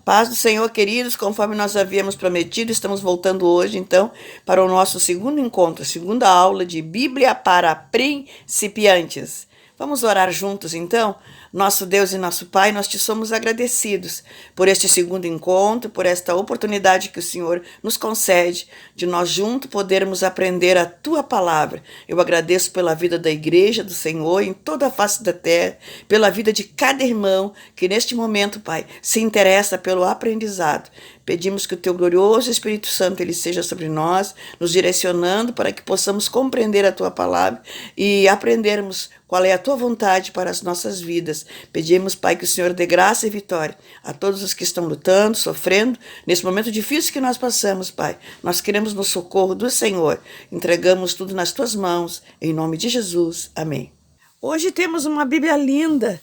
Paz do Senhor, queridos, conforme nós havíamos prometido, estamos voltando hoje, então, para o nosso segundo encontro, segunda aula de Bíblia para principiantes. Vamos orar juntos, então? Nosso Deus e nosso Pai, nós te somos agradecidos por este segundo encontro, por esta oportunidade que o Senhor nos concede de nós juntos podermos aprender a tua palavra. Eu agradeço pela vida da igreja do Senhor em toda a face da terra, pela vida de cada irmão que neste momento, Pai, se interessa pelo aprendizado. Pedimos que o teu glorioso Espírito Santo ele seja sobre nós, nos direcionando para que possamos compreender a tua palavra e aprendermos qual é a tua vontade para as nossas vidas. Pedimos, Pai, que o Senhor dê graça e vitória a todos os que estão lutando, sofrendo, nesse momento difícil que nós passamos, Pai. Nós queremos no socorro do Senhor. Entregamos tudo nas tuas mãos, em nome de Jesus. Amém. Hoje temos uma Bíblia linda,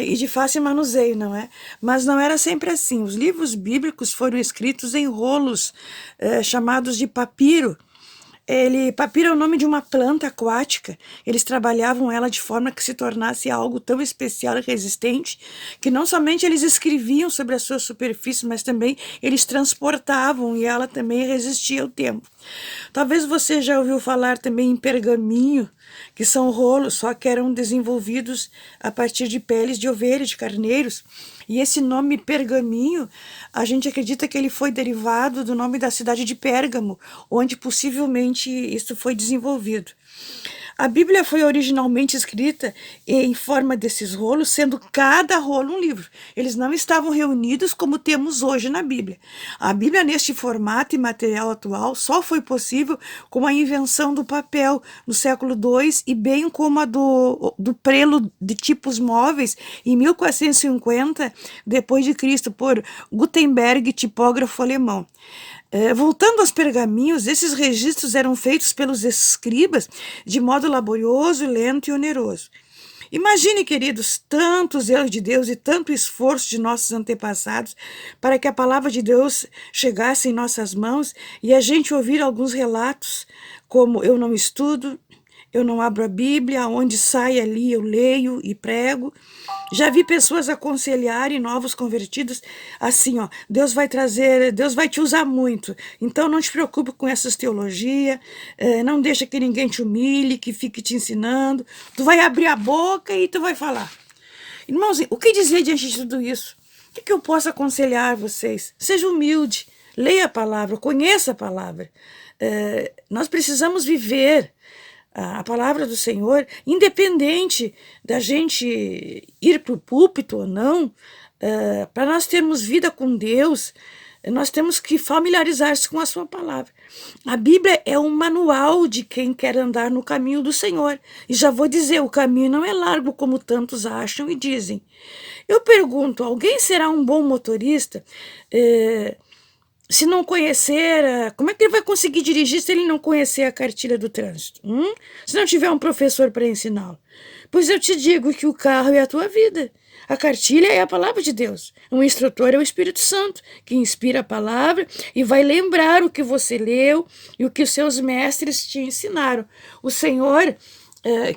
e de fácil manuseio, não é? Mas não era sempre assim. Os livros bíblicos foram escritos em rolos chamados de papiro. Papiro é o nome de uma planta aquática. Eles trabalhavam ela de forma que se tornasse algo tão especial e resistente que não somente eles escreviam sobre a sua superfície, mas também eles transportavam e ela também resistia ao tempo. Talvez você já ouviu falar também em pergaminho, que são rolos, só que eram desenvolvidos a partir de peles de ovelhas, de carneiros. E esse nome pergaminho, a gente acredita que ele foi derivado do nome da cidade de Pérgamo, onde possivelmente isso foi desenvolvido. A Bíblia foi originalmente escrita em forma desses rolos, sendo cada rolo um livro. Eles não estavam reunidos como temos hoje na Bíblia. A Bíblia, neste formato e material atual, só foi possível com a invenção do papel no século II e bem como a do prelo de tipos móveis em 1450 depois de Cristo por Gutenberg, tipógrafo alemão. Voltando aos pergaminhos, esses registros eram feitos pelos escribas de modo laborioso, lento e oneroso. Imagine, queridos, tantos erros de Deus e tanto esforço de nossos antepassados para que a palavra de Deus chegasse em nossas mãos e a gente ouvir alguns relatos como eu não estudo, eu não abro a Bíblia, onde sai ali eu leio e prego. Já vi pessoas aconselharem novos convertidos assim, ó, Deus vai te usar muito, então não te preocupe com essas teologias, não deixa que ninguém te humilhe, que fique te ensinando, tu vai abrir a boca e tu vai falar. Irmãos, o que dizer diante de tudo isso? O que eu posso aconselhar vocês? Seja humilde, leia a palavra, conheça a palavra. Nós precisamos viver a palavra do Senhor, independente da gente ir para o púlpito ou não, para nós termos vida com Deus, nós temos que familiarizar-se com a sua palavra. A Bíblia é um manual de quem quer andar no caminho do Senhor. E já vou dizer, o caminho não é largo como tantos acham e dizem. Eu pergunto, alguém será um bom motorista? Se não conhecer, como é que ele vai conseguir dirigir se ele não conhecer a cartilha do trânsito? Se não tiver um professor para ensiná-lo? Pois eu te digo que o carro é a tua vida. A cartilha é a palavra de Deus. Um instrutor é o Espírito Santo, que inspira a palavra e vai lembrar o que você leu e o que os seus mestres te ensinaram. O Senhor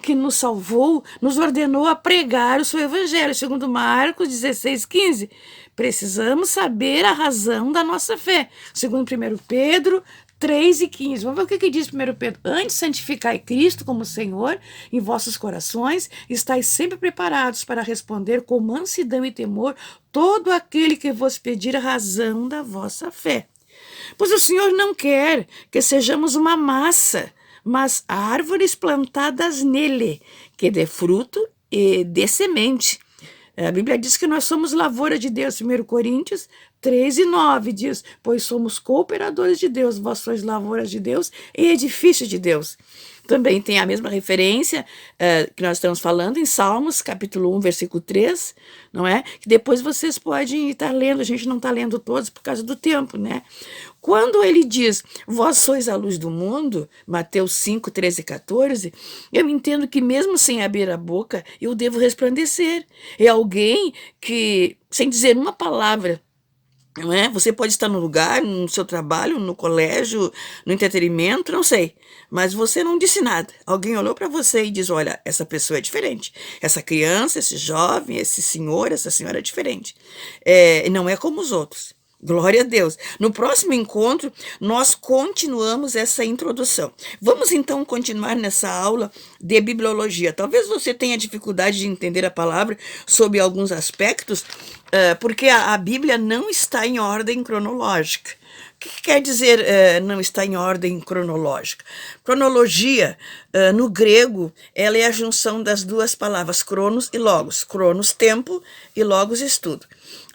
que nos salvou, nos ordenou a pregar o seu evangelho, segundo Marcos 16:15. Precisamos saber a razão da nossa fé, segundo 1 Pedro 3:15. Vamos ver o que diz 1 Pedro. Antes, santificai Cristo como Senhor em vossos corações, estáis sempre preparados para responder com mansidão e temor todo aquele que vos pedir a razão da vossa fé. Pois o Senhor não quer que sejamos uma massa, mas árvores plantadas nele, que dê fruto e dê semente. A Bíblia diz que nós somos lavoura de Deus, 1 Coríntios 3:9 diz, pois somos cooperadores de Deus, vós sois lavouras de Deus e edifício de Deus. Também tem a mesma referência que nós estamos falando em Salmos, capítulo 1, versículo 3, não é? Que depois vocês podem estar lendo, a gente não está lendo todos por causa do tempo, né? Quando ele diz, vós sois a luz do mundo, Mateus 5, 13 e 14, eu entendo que mesmo sem abrir a boca, eu devo resplandecer. É alguém que, sem dizer uma palavra, não é? Você pode estar no lugar, no seu trabalho, no colégio, no entretenimento, não sei. Mas você não disse nada. Alguém olhou para você e diz: olha, essa pessoa é diferente. Essa criança, esse jovem, esse senhor, essa senhora é diferente. E não é como os outros. Glória a Deus. No próximo encontro, nós continuamos essa introdução. Vamos então continuar nessa aula de bibliologia. Talvez você tenha dificuldade de entender a palavra sob alguns aspectos, porque a Bíblia não está em ordem cronológica. O que quer dizer não está em ordem cronológica? Cronologia, no grego, ela é a junção das duas palavras cronos e logos. Cronos, tempo, e logos, estudo.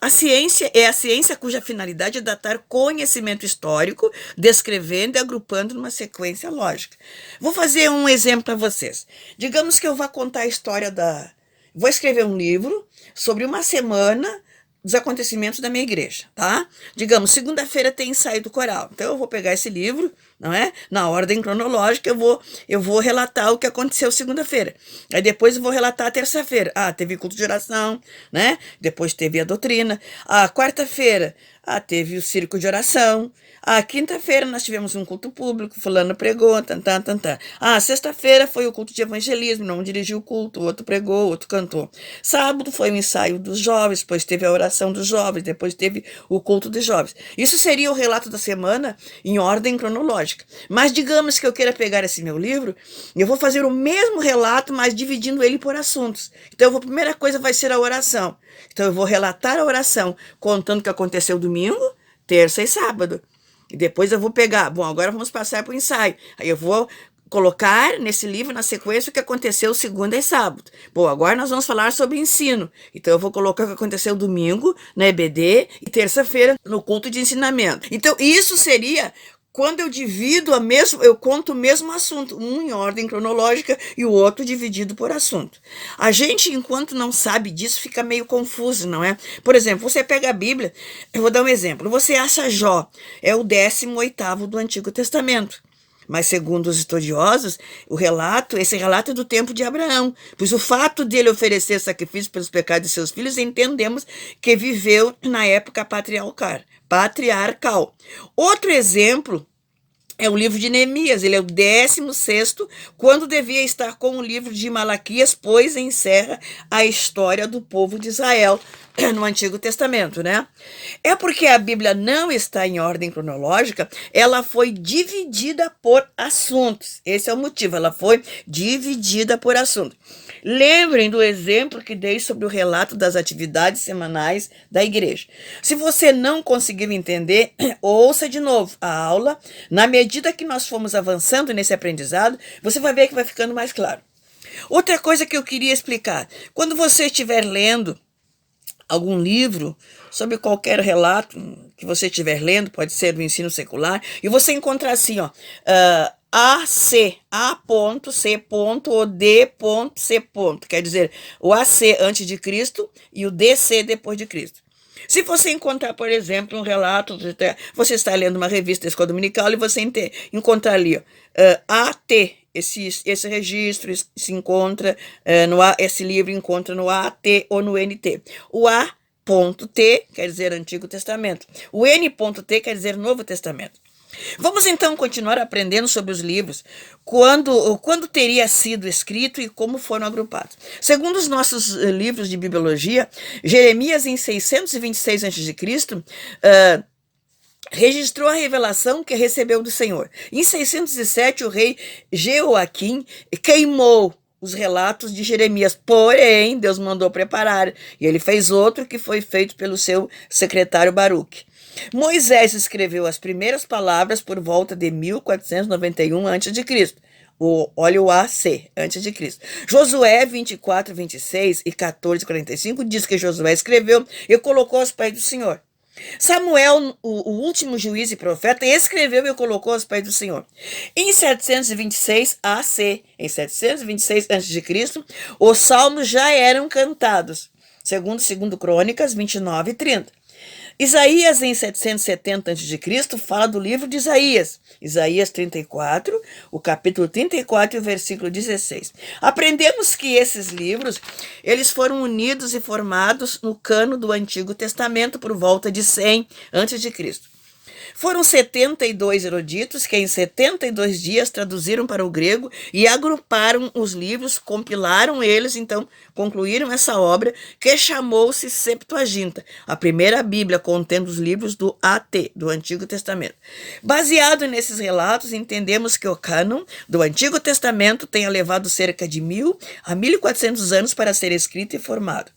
A ciência é a ciência cuja finalidade é datar conhecimento histórico, descrevendo e agrupando numa sequência lógica. Vou fazer um exemplo para vocês. Digamos que eu vou contar a história da... Vou escrever um livro sobre uma semana dos acontecimentos da minha igreja, tá? Digamos, segunda-feira tem ensaio do coral. Então eu vou pegar esse livro, não é? Na ordem cronológica, eu vou relatar o que aconteceu segunda-feira. Aí depois eu vou relatar a terça-feira. Ah, teve culto de oração, né? Depois teve a doutrina. A quarta-feira, teve o círculo de oração. A quinta-feira nós tivemos um culto público, fulano pregou, tantã. Sexta-feira foi o culto de evangelismo, não dirigiu o culto, o outro pregou, o outro cantou. Sábado foi o ensaio dos jovens, depois teve a oração dos jovens, depois teve o culto dos jovens. Isso seria o relato da semana em ordem cronológica. Mas digamos que eu queira pegar esse meu livro, eu vou fazer o mesmo relato, mas dividindo ele por assuntos. Então a primeira coisa vai ser a oração. Então eu vou relatar a oração, contando o que aconteceu domingo, terça e sábado. E depois eu vou pegar, agora vamos passar para o ensaio. Aí eu vou colocar nesse livro, na sequência, o que aconteceu segunda e sábado. Agora nós vamos falar sobre ensino. Então eu vou colocar o que aconteceu domingo, na EBD, e terça-feira, no culto de ensinamento. Então isso seria... Quando eu divido eu conto o mesmo assunto, um em ordem cronológica e o outro dividido por assunto. A gente, enquanto não sabe disso, fica meio confuso, não é? Por exemplo, você pega a Bíblia, eu vou dar um exemplo. Você acha Jó, é o 18º do Antigo Testamento. Mas, segundo os estudiosos, esse relato é do tempo de Abraão, pois o fato dele oferecer sacrifício pelos pecados de seus filhos, entendemos que viveu na época patriarcal. Outro exemplo é o livro de Neemias, ele é o 16º, quando devia estar com o livro de Malaquias, pois encerra a história do povo de Israel no Antigo Testamento, né? É porque a Bíblia não está em ordem cronológica, ela foi dividida por assuntos. Esse é o motivo, ela foi dividida por assuntos. Lembrem do exemplo que dei sobre o relato das atividades semanais da igreja. Se você não conseguiu entender, ouça de novo a aula. Na medida que nós fomos avançando nesse aprendizado, você vai ver que vai ficando mais claro. Outra coisa que eu queria explicar, quando você estiver lendo algum livro sobre qualquer relato que você estiver lendo, pode ser do ensino secular, e você encontrar assim, AC, A.C. ou D.C. Quer dizer, o AC antes de Cristo e o DC depois de Cristo. Se você encontrar, por exemplo, um relato, você está lendo uma revista da Escola Dominical e você encontrar ali, AT, esse registro se encontra esse livro encontra no AT ou no NT. O A.T quer dizer Antigo Testamento. O N.T quer dizer Novo Testamento. Vamos então continuar aprendendo sobre os livros, quando teria sido escrito e como foram agrupados. Segundo os nossos livros de bibliologia, Jeremias em 626 a.C., registrou a revelação que recebeu do Senhor. Em 607, o rei Jeoaquim queimou os relatos de Jeremias, porém, Deus mandou preparar, e ele fez outro que foi feito pelo seu secretário Baruque. Moisés escreveu as primeiras palavras por volta de 1491 a.C., olha o AC, antes de Cristo. Josué 24, 26 e 14, 45 diz que Josué escreveu e colocou aos pés do Senhor. Samuel, o último juiz e profeta, escreveu e colocou aos pés do Senhor. Em 726 AC, em 726 a.C., os salmos já eram cantados, segundo Crônicas 29 e 30. Isaías, em 770 a.C., fala do livro de Isaías. Isaías 34, o capítulo 34 e o versículo 16. Aprendemos que esses livros, eles foram unidos e formados no cano do Antigo Testamento por volta de 100 a.C. Foram 72 eruditos que em 72 dias traduziram para o grego e agruparam os livros, compilaram eles, então concluíram essa obra que chamou-se Septuaginta, a primeira Bíblia contendo os livros do AT, do Antigo Testamento. Baseado nesses relatos, entendemos que o cânon do Antigo Testamento tenha levado cerca de 1000 a 1400 anos para ser escrito e formado.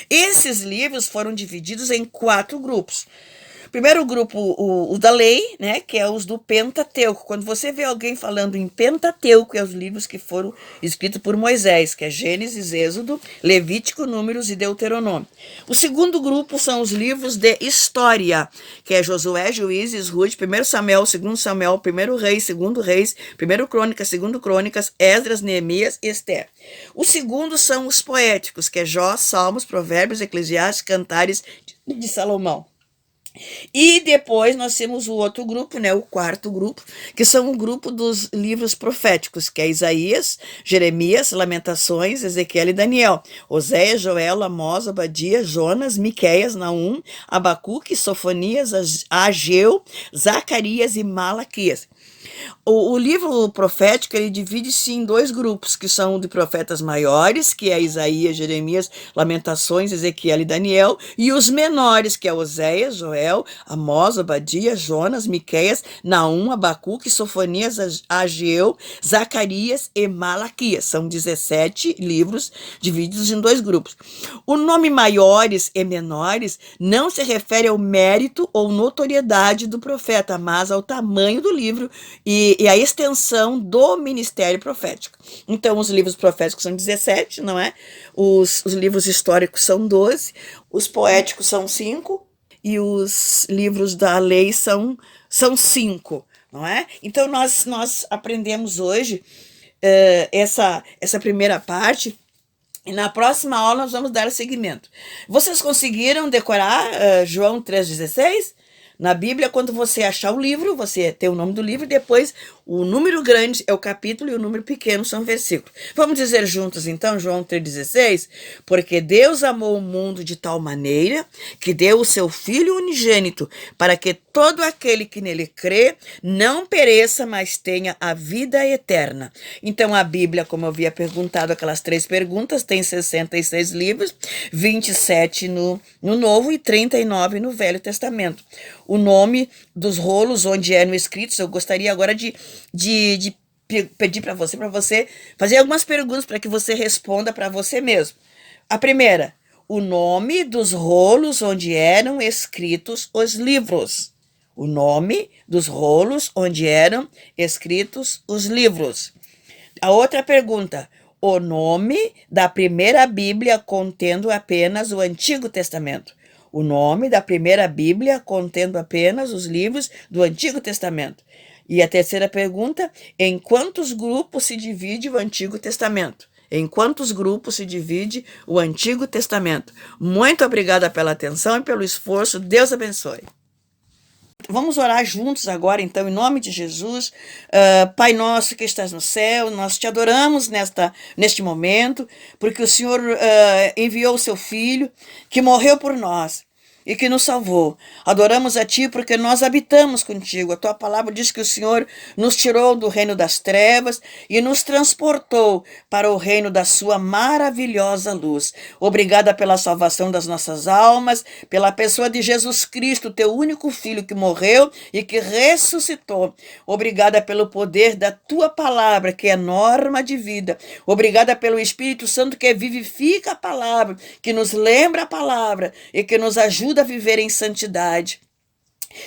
Esses livros foram divididos em 4 grupos. Primeiro grupo, o da lei, né, que é os do Pentateuco. Quando você vê alguém falando em Pentateuco, é os livros que foram escritos por Moisés, que é Gênesis, Êxodo, Levítico, Números e Deuteronômio. O segundo grupo são os livros de história, que é Josué, Juízes, Ruth, 1 Samuel, 2 Samuel, 1 Reis, 2 Reis, 1 Crônicas, 2 Crônicas, Esdras, Neemias e Esther. O segundo são os poéticos, que é Jó, Salmos, Provérbios, Eclesiastes, Cantares de Salomão. E depois nós temos o outro grupo, né, o quarto grupo, que são o grupo dos livros proféticos, que é Isaías, Jeremias, Lamentações, Ezequiel e Daniel, Oséias, Joel, Amós, Obadias, Jonas, Miqueias, Naum, Abacuque, Sofonias, Ageu, Zacarias e Malaquias. O livro profético, ele divide-se em 2 grupos, que são de profetas maiores, que é Isaías, Jeremias, Lamentações, Ezequiel e Daniel, e os menores, que é Oséias, Joel, Amós, Obadias, Jonas, Miqueias, Naum, Abacuque, Sofonias, Ageu, Zacarias e Malaquias. São 17 livros divididos em 2 grupos. O nome maiores e menores não se refere ao mérito ou notoriedade do profeta, mas ao tamanho do livro e a extensão do ministério profético. Então, os livros proféticos são 17, não é? Os livros históricos são 12, os poéticos são 5 e os livros da lei são 5, não é? Então, nós aprendemos hoje essa primeira parte. E na próxima aula nós vamos dar seguimento. Vocês conseguiram decorar João 3,16? Na Bíblia, quando você achar o livro, você tem o nome do livro e depois o número grande é o capítulo e o número pequeno são versículos. Vamos dizer juntos então, João 3,16? Porque Deus amou o mundo de tal maneira que deu o seu Filho unigênito para que todo aquele que nele crê não pereça, mas tenha a vida eterna. Então a Bíblia, como eu havia perguntado, aquelas 3 perguntas, tem 66 livros, 27 no Novo e 39 no Velho Testamento. O nome dos rolos onde eram escritos, eu gostaria agora de pedir para você fazer algumas perguntas para que você responda para você mesmo. A primeira, o nome dos rolos onde eram escritos os livros. O nome dos rolos onde eram escritos os livros. A outra pergunta, o nome da primeira Bíblia contendo apenas o Antigo Testamento. O nome da primeira Bíblia contendo apenas os livros do Antigo Testamento. E a terceira pergunta, em quantos grupos se divide o Antigo Testamento? Em quantos grupos se divide o Antigo Testamento? Muito obrigada pela atenção e pelo esforço. Deus abençoe. Vamos orar juntos agora, então, em nome de Jesus. Pai nosso que estás no céu, nós te adoramos neste momento, porque o Senhor enviou o seu Filho, que morreu por nós e que nos salvou. Adoramos a Ti porque nós habitamos contigo. A Tua palavra diz que o Senhor nos tirou do reino das trevas e nos transportou para o reino da Sua maravilhosa luz. Obrigada pela salvação das nossas almas, pela pessoa de Jesus Cristo, Teu único Filho que morreu e que ressuscitou. Obrigada pelo poder da Tua palavra, que é norma de vida. Obrigada pelo Espírito Santo que vivifica a palavra, que nos lembra a palavra e que nos ajuda a viver em santidade.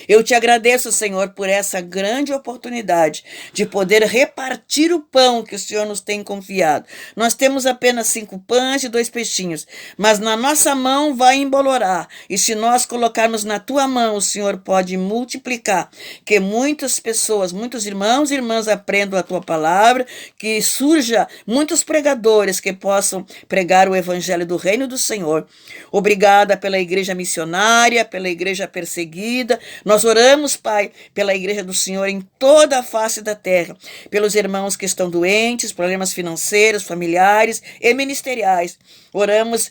Eu te agradeço, Senhor, por essa grande oportunidade de poder repartir o pão que o Senhor nos tem confiado. Nós temos apenas 5 pães e 2 peixinhos, mas na nossa mão vai embolorar. E se nós colocarmos na tua mão, o Senhor pode multiplicar. Que muitas pessoas, muitos irmãos e irmãs aprendam a tua palavra, que surja muitos pregadores que possam pregar o evangelho do reino do Senhor. Obrigada pela igreja missionária, pela igreja perseguida. Nós oramos, Pai, pela igreja do Senhor em toda a face da terra, pelos irmãos que estão doentes, problemas financeiros, familiares e ministeriais. Oramos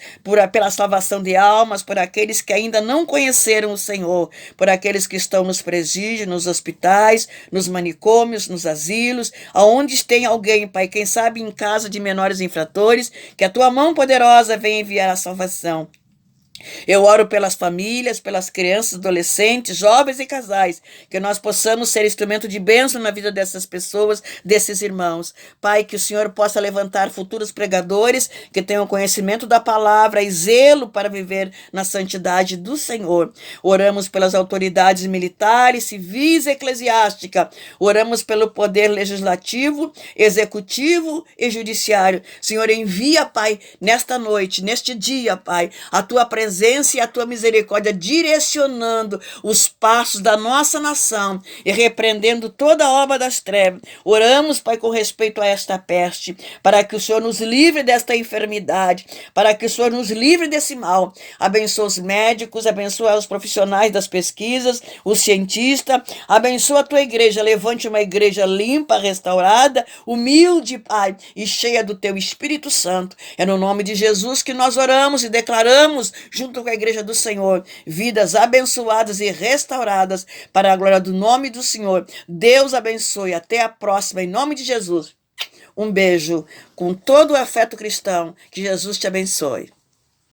pela salvação de almas, por aqueles que ainda não conheceram o Senhor, por aqueles que estão nos presídios, nos hospitais, nos manicômios, nos asilos, aonde tem alguém, Pai, quem sabe em casa de menores infratores, que a tua mão poderosa venha enviar a salvação. Eu oro pelas famílias, pelas crianças, adolescentes, jovens e casais, que nós possamos ser instrumento de bênção na vida dessas pessoas, desses irmãos. Pai, que o Senhor possa levantar futuros pregadores que tenham conhecimento da palavra e zelo para viver na santidade do Senhor. Oramos pelas autoridades militares, civis e eclesiásticas. Oramos pelo poder legislativo, executivo e judiciário. Senhor, envia, Pai, nesta noite, neste dia, Pai, a tua presença e a tua misericórdia direcionando os passos da nossa nação e repreendendo toda a obra das trevas. Oramos, Pai, com respeito a esta peste, para que o Senhor nos livre desta enfermidade, para que o Senhor nos livre desse mal. Abençoa os médicos, abençoa os profissionais das pesquisas, os cientistas, abençoa a tua igreja, levante uma igreja limpa, restaurada, humilde, Pai, e cheia do teu Espírito Santo. É no nome de Jesus que nós oramos e declaramos, junto com a igreja do Senhor, vidas abençoadas e restauradas para a glória do nome do Senhor. Deus abençoe. Até a próxima, em nome de Jesus. Um beijo com todo o afeto cristão. Que Jesus te abençoe.